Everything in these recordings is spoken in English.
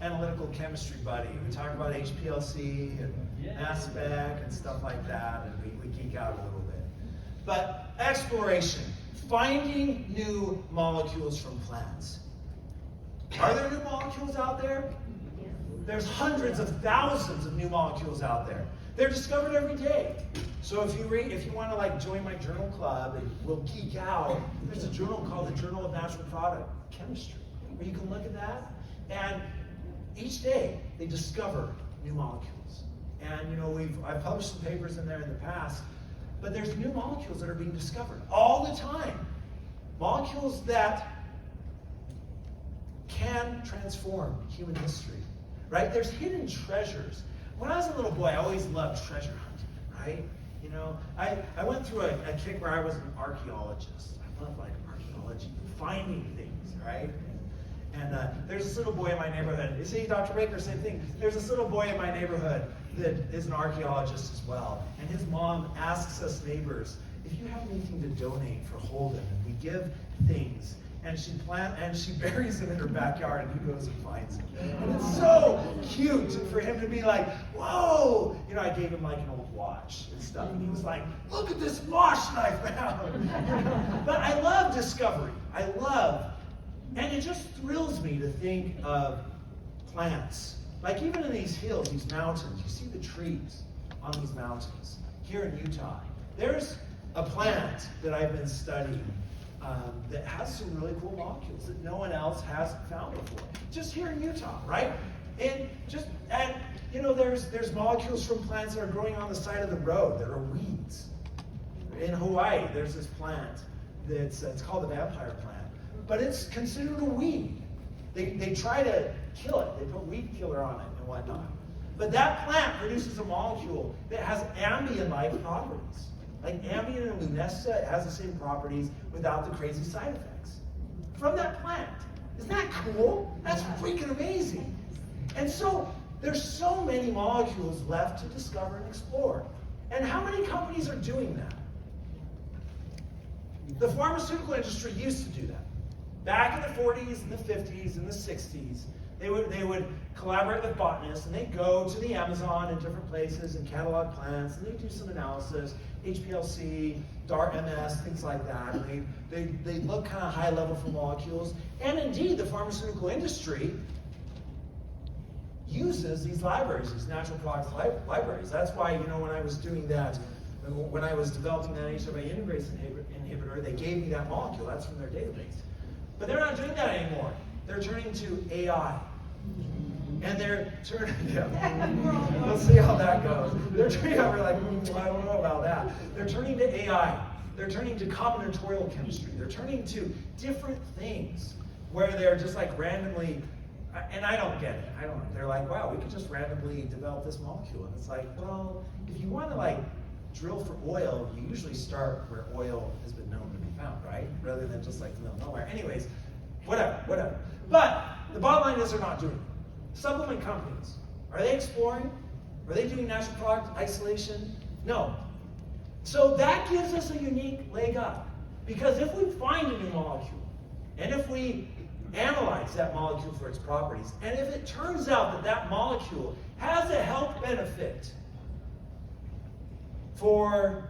analytical chemistry buddy. We talk about HPLC and mass spec and stuff like that, and we geek out a little bit. But exploration, finding new molecules from plants. Are there new molecules out there? There's hundreds of thousands of new molecules out there. They're discovered every day. So if you want to like join my journal club and we'll geek out, there's a journal called the Journal of Natural Product Chemistry, where you can look at that. And each day they discover new molecules. And I've published some papers in there in the past, but there's new molecules that are being discovered all the time. Molecules that can transform human history, right? There's hidden treasures. When I was a little boy, I always loved treasure hunting, right? I went through a kick where I was an archaeologist. I love like archaeology, finding things, right? And there's this little boy in my neighborhood. You see, Dr. Baker, same thing. There's this little boy in my neighborhood that is an archaeologist as well. And his mom asks us neighbors, if you have anything to donate for Holden, and we give things, and she buries them in her backyard, and he goes and finds them. And it's so cute for him to be like, whoa! I gave him like an old watch and stuff, and he was like, look at this watch that I found. But I love discovery. And it just thrills me to think of plants. Like even in these hills, these mountains, you see the trees on these mountains. Here in Utah, there's a plant that I've been studying that has some really cool molecules that no one else has found before. Just here in Utah, right? And there's molecules from plants that are growing on the side of the road that are weeds. In Hawaii, there's this plant it's called the vampire plant. But it's considered a weed. They try to kill it. They put weed killer on it and whatnot. But that plant produces a molecule that has Ambien-like properties. Like Ambien and Lunesta, it has the same properties without the crazy side effects. From that plant. Isn't that cool? That's freaking amazing. And so there's so many molecules left to discover and explore. And how many companies are doing that? The pharmaceutical industry used to do that. Back in the 40s and the 50s and the 60s, they would collaborate with botanists, and they'd go to the Amazon and different places and catalog plants, and they'd do some analysis, HPLC, DART MS, things like that. And they look kind of high level for molecules. And indeed, the pharmaceutical industry uses these libraries, these natural products libraries. That's why, when I was doing that, when I was developing that HMA integrase inhibitor, they gave me that molecule. That's from their database. But they're not doing that anymore. They're turning to AI. And they're turning, we'll see how that goes. They're turning, we're like, I don't know about that. They're turning to AI. They're turning to combinatorial chemistry. They're turning to different things where they're just like randomly, and I don't get it. They're like, wow, we could just randomly develop this molecule. And it's like, well, if you want to like drill for oil, you usually start where oil has been known to be found, right? Rather than just like the middle of nowhere. Anyways, whatever. But the bottom line is they're not doing it. Supplement companies, are they exploring? Are they doing natural product isolation? No. So that gives us a unique leg up. Because if we find a new molecule, and if we analyze that molecule for its properties, and if it turns out that that molecule has a health benefit for,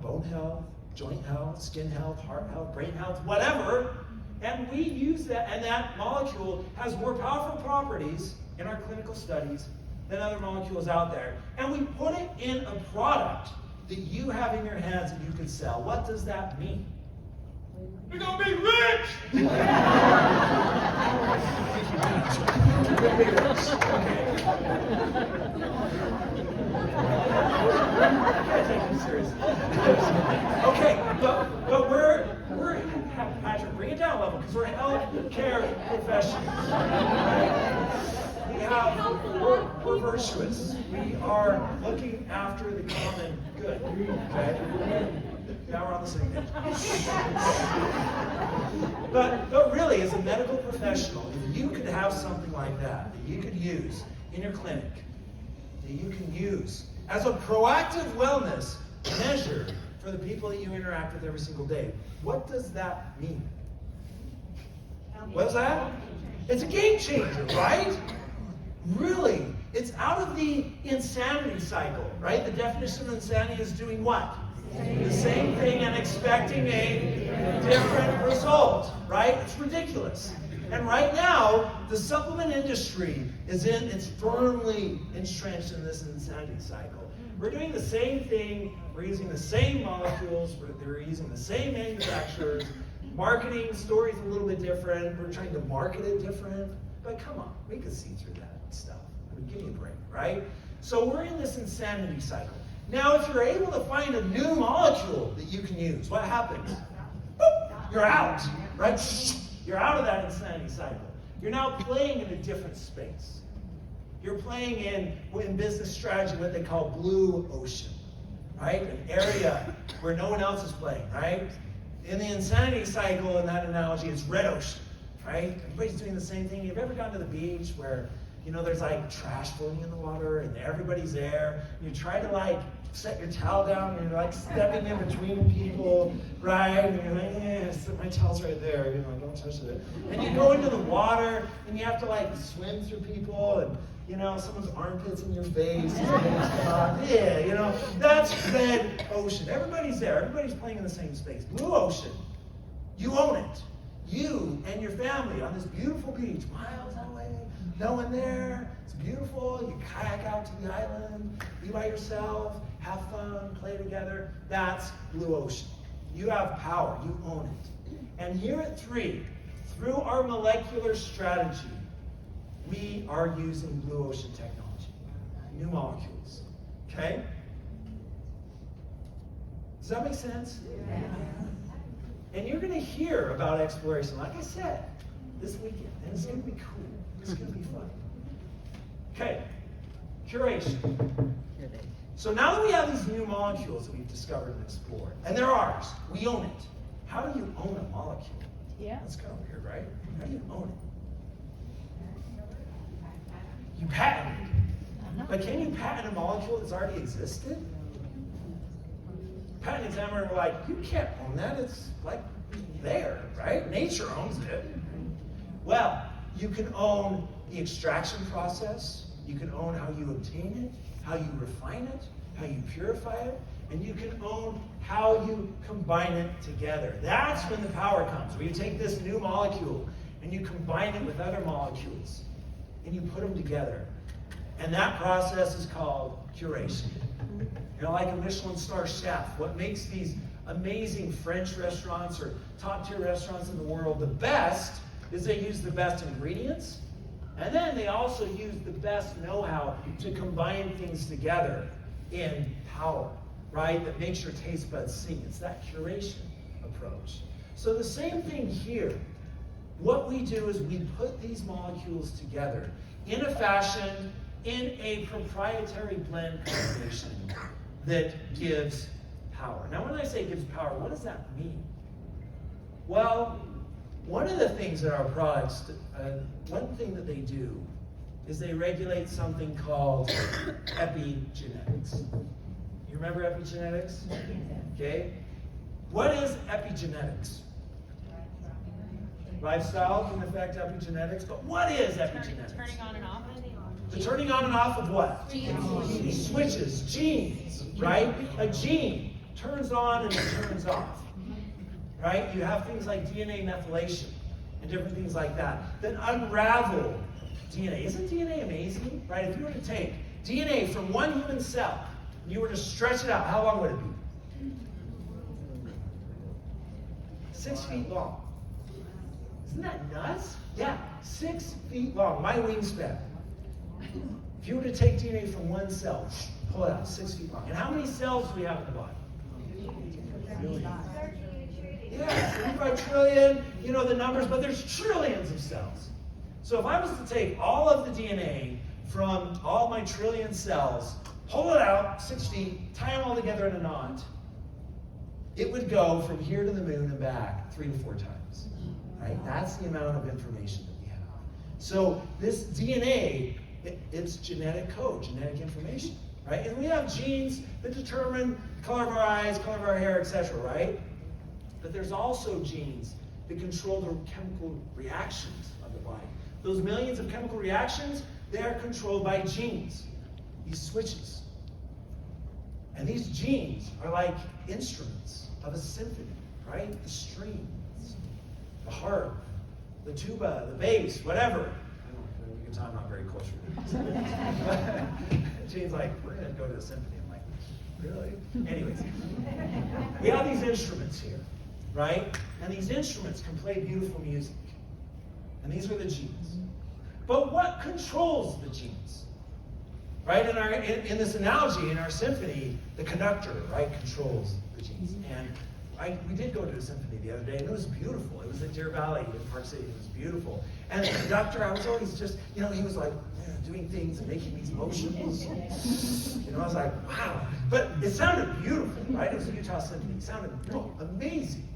bone health, joint health, skin health, heart health, brain health, whatever, and we use that, and that molecule has more powerful properties in our clinical studies than other molecules out there, and we put it in a product that you have in your hands that you can sell. What does that mean? You're gonna be rich! Okay, but we're Patrick, bring it down a level, because we're healthcare professionals. We're virtuous. We are looking after the common good. Okay? Now we're on the same page. But really, as a medical professional, if you could have something like that you could use in your clinic, that you can use as a proactive wellness measure for the people that you interact with every single day, what does that mean? What's that? It's a game changer, right? Really, it's out of the insanity cycle, right? The definition of insanity is doing what? The same thing and expecting a different result, right? It's ridiculous. And right now, the supplement industry it's firmly entrenched in this insanity cycle. We're doing the same thing, we're using the same molecules, they're using the same manufacturers, marketing story's a little bit different, we're trying to market it different, but come on, we can see through that stuff. I mean, give me a break, right? So we're in this insanity cycle. Now, if you're able to find a new molecule that you can use, what happens? Boop, you're out, right? You're out of that insanity cycle. You're now playing in a different space. You're playing in business strategy what they call blue ocean, right? An area where no one else is playing, right? In the insanity cycle, in that analogy, it's red ocean, right? Everybody's doing the same thing. You've ever gone to the beach where, there's like trash floating in the water and everybody's there. You try to like set your towel down and you're like stepping in between people, right? And you're like, my towel's right there, don't touch it. And you go into the water and you have to like swim through people and someone's armpits in your face. That's red ocean. Everybody's there. Everybody's playing in the same space. Blue ocean, you own it. You and your family on this beautiful beach, miles away, no one there. It's beautiful. You kayak out to the island, be by yourself, have fun, play together. That's blue ocean. You have power. You own it. And here at 3, through our molecular strategy, we are using blue ocean technology, new molecules. Okay? Does that make sense? Yeah. And you're going to hear about exploration, like I said, this weekend. And it's going to be cool. It's going to be fun. Okay, curation. So now that we have these new molecules that we've discovered and explored, and they're ours, we own it. How do you own a molecule? Yeah. That's kind of weird, right? How do you own it? You patent it. But can you patent a molecule that's already existed? Patent examiner were like, you can't own that. It's like there, right? Nature owns it. Well, you can own the extraction process. You can own how you obtain it, how you refine it, how you purify it, and you can own how you combine it together. That's when the power comes, where you take this new molecule and you combine it with other molecules and you put them together. And that process is called curation. Like a Michelin star chef, what makes these amazing French restaurants or top-tier restaurants in the world the best is they use the best ingredients, and then they also use the best know-how to combine things together in power, right? That makes your taste buds sing. It's that curation approach. So the same thing here. What we do is we put these molecules together in a fashion, in a proprietary blend combination that gives power. Now, when I say gives power, what does that mean? Well, one of the things that our products, one thing that they do is they regulate something called epigenetics. You remember epigenetics? Okay. What is epigenetics? Lifestyle can affect epigenetics, but what is epigenetics? Turning on and off. The turning on and off of what? Genes. Switches, genes, right? A gene turns on and it turns off, right? You have things like DNA methylation and different things like that unravel DNA. Isn't DNA amazing, right? If you were to take DNA from one human cell and you were to stretch it out, how long would it be? 6 feet long. Isn't that nuts? Yeah, 6 feet long, my wingspan. If you were to take DNA from one cell, pull it out, 6 feet long. And how many cells do we have in the body? Yeah, 35 trillion, the numbers, but there's trillions of cells. So if I was to take all of the DNA from all my trillion cells, pull it out, 6 feet, tie them all together in a knot, it would go from here to the moon and back 3 to 4 times. Right? That's the amount of information that we have. So this DNA, it's genetic code, genetic information, right? And we have genes that determine the color of our eyes, color of our hair, etc., right? But there's also genes that control the chemical reactions of the body. those millions of chemical reactions, they are controlled by genes, these switches. And these genes are like instruments of a symphony, right? The strings, the harp, the tuba, the bass, whatever. I don't know, guitar, I'm not very close to it. Gene's like, we're going to go to a symphony. I'm like, really? Anyways, we have these instruments here, right? And these instruments can play beautiful music. And these are the genes. But what controls the genes? Right? In this analogy, in our symphony, the conductor, right, controls the genes. And we did go to a symphony the other day, and it was beautiful. It was at Deer Valley in Park City. It was beautiful. And the conductor, I was always just, he was like doing things and making these motions. I was like, wow. But it sounded beautiful, right? It was a Utah Symphony. It sounded amazing.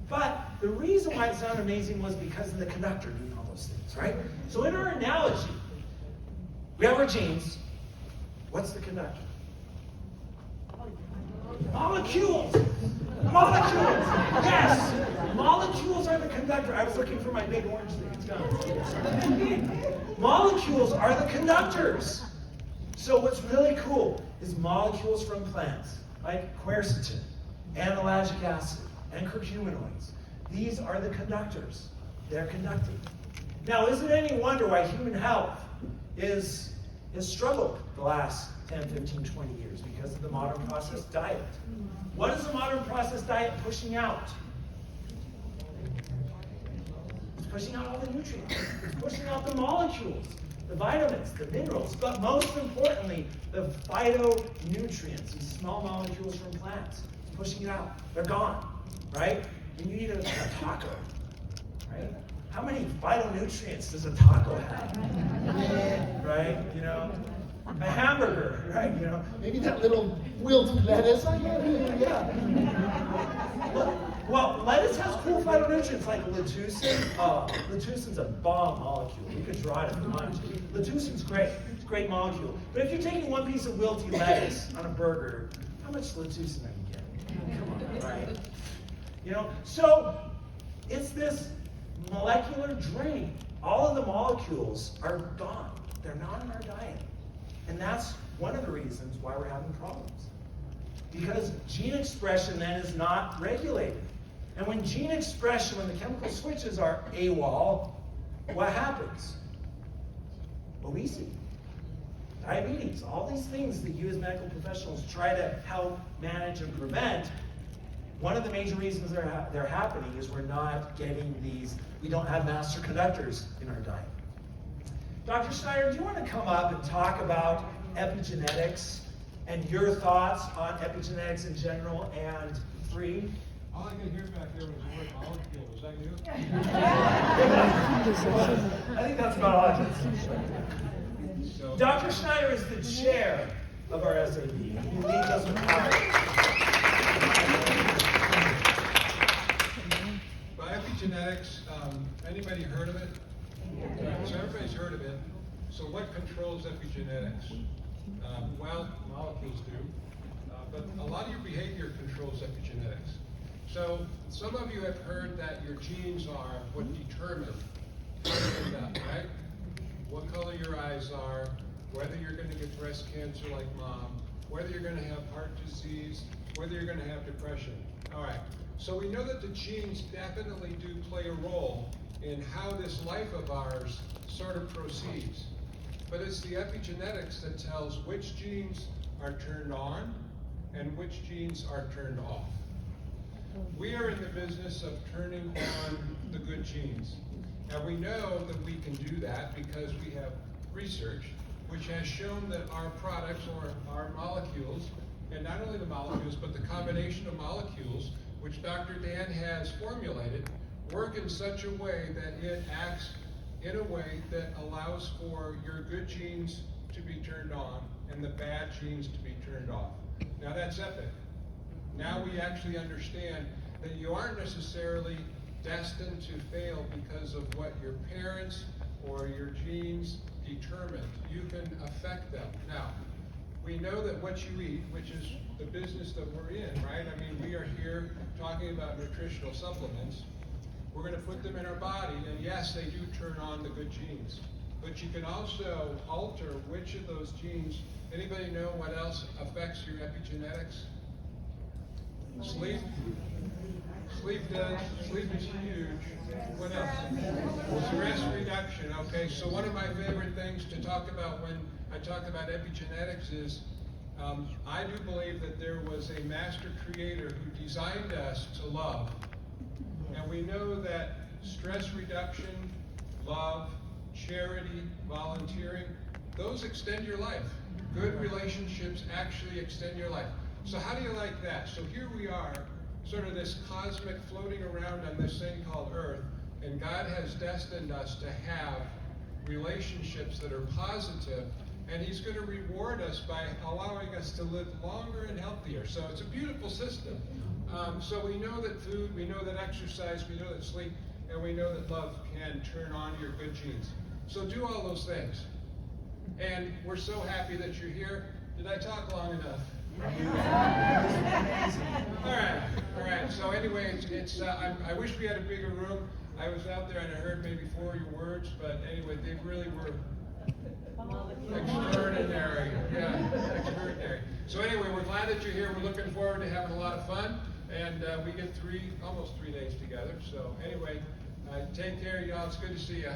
But the reason why it sounded amazing was because of the conductor doing all those things, right? So in our analogy, we have our genes. What's the conductor? Molecules. Molecules. Yes. Molecules are the conductor. I was looking for my big orange thing. It's gone. Molecules are the conductors. So what's really cool is molecules from plants, like quercetin, amylagic acid, and curcuminoids. These are the conductors. They're conducting. Now, is it any wonder why human health has struggled the last 10, 15, 20 years? Because of the modern processed diet. What is the modern processed diet pushing out? It's pushing out all the nutrients. It's pushing out the molecules, the vitamins, the minerals, but most importantly, the phytonutrients, these small molecules from plants. It's pushing it out. They're gone, right? When you eat a taco, right? How many phytonutrients does a taco have? Right? A hamburger, right? Maybe that little wilted lettuce. Yeah. Well, lettuce has cool phytonutrients like lutein. Lutein's a bomb molecule. You could draw it if you want to. Lutein's great. It's a great molecule. But if you're taking one piece of wilty lettuce on a burger, how much lutein are you getting? Come on, right? So it's this molecular drain. All of the molecules are gone. They're not in our diet. And that's one of the reasons why we're having problems. Because gene expression then is not regulated. And when gene expression, when the chemical switches are AWOL, what happens? Obesity, diabetes, all these things that you as medical professionals try to help manage and prevent. One of the major reasons they're happening is we're not getting we don't have master conductors in our diet. Dr. Schneider, do you want to come up and talk about epigenetics and your thoughts on epigenetics in general and 3? All I could hear back there was the word molecule. Was that you? I think that's about all I can say. So, Dr. Schneider is the chair of our SAB. He leads us with power. by epigenetics, anybody heard of it? So everybody's heard of it. So what controls epigenetics? Well, molecules do. But a lot of your behavior controls epigenetics. So some of you have heard that your genes are what determine how you end up, right? What color your eyes are, whether you're going to get breast cancer like mom, whether you're going to have heart disease, whether you're going to have depression. All right. So we know that the genes definitely do play a role in how this life of ours sort of proceeds. But it's the epigenetics that tells which genes are turned on and which genes are turned off. We are in the business of turning on the good genes. And we know that we can do that because we have research which has shown that our products or our molecules, and not only the molecules, but the combination of molecules, which Dr. Dan has formulated, work in such a way that it acts in a way that allows for your good genes to be turned on and the bad genes to be turned off. Now that's epic. Now we actually understand that you aren't necessarily destined to fail because of what your parents or your genes determined. You can affect them. Now, we know that what you eat, which is the business that we're in, right? I mean, we are here talking about nutritional supplements. We're going to put them in our body, and yes, they do turn on the good genes. But you can also alter which of those genes. Anybody know what else affects your epigenetics? Sleep. Sleep does. Sleep is huge. What else? Stress reduction. Okay, so one of my favorite things to talk about when I talk about epigenetics is I do believe that there was a master creator who designed us to love. And we know that stress reduction, love, charity, volunteering, those extend your life. Good relationships actually extend your life. So how do you like that? So here we are, sort of this cosmic floating around on this thing called Earth, and God has destined us to have relationships that are positive, and He's going to reward us by allowing us to live longer and healthier. So it's a beautiful system. So we know that food, we know that exercise, we know that sleep, and we know that love can turn on your good genes. So do all those things. And we're so happy that you're here. Did I talk long enough? All right. So anyway, I wish we had a bigger room. I was out there and I heard maybe 4 of your words, but anyway, they really were extraordinary. Yeah, extraordinary. So anyway, we're glad that you're here. We're looking forward to having a lot of fun, and we get almost 3 days together. So anyway, take care, y'all. It's good to see you.